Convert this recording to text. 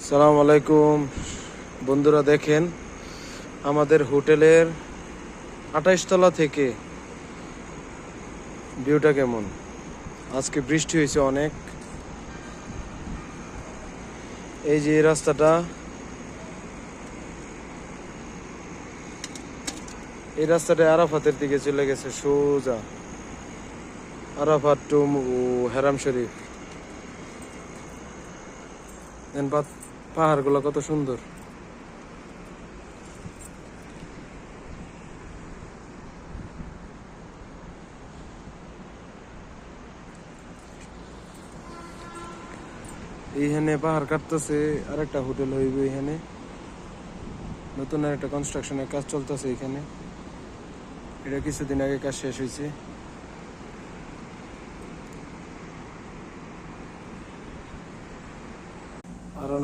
সালাম আলাইকুম বন্ধুরা, দেখেন আমাদের হোটেলের 28 তলা থেকে ভিউটা কেমন। আজকে বৃষ্টি হয়েছে অনেক। এই যে এই রাস্তাটা, এই রাস্তাটা আরাফাতের দিকে চলে গেছে সোজা, আরাফাত টু হেরাম শরীফ। পাহাড়গুলো কত সুন্দর। এইখানে পাহাড় কাটতেছে, আরেকটা হোটেল হইবে। এখানে নতুন আরেকটা কনস্ট্রাকশনের কাজ চলতেছে এখানে। এটা কিছুদিন আগে কাজ শেষ হয়েছে। আরো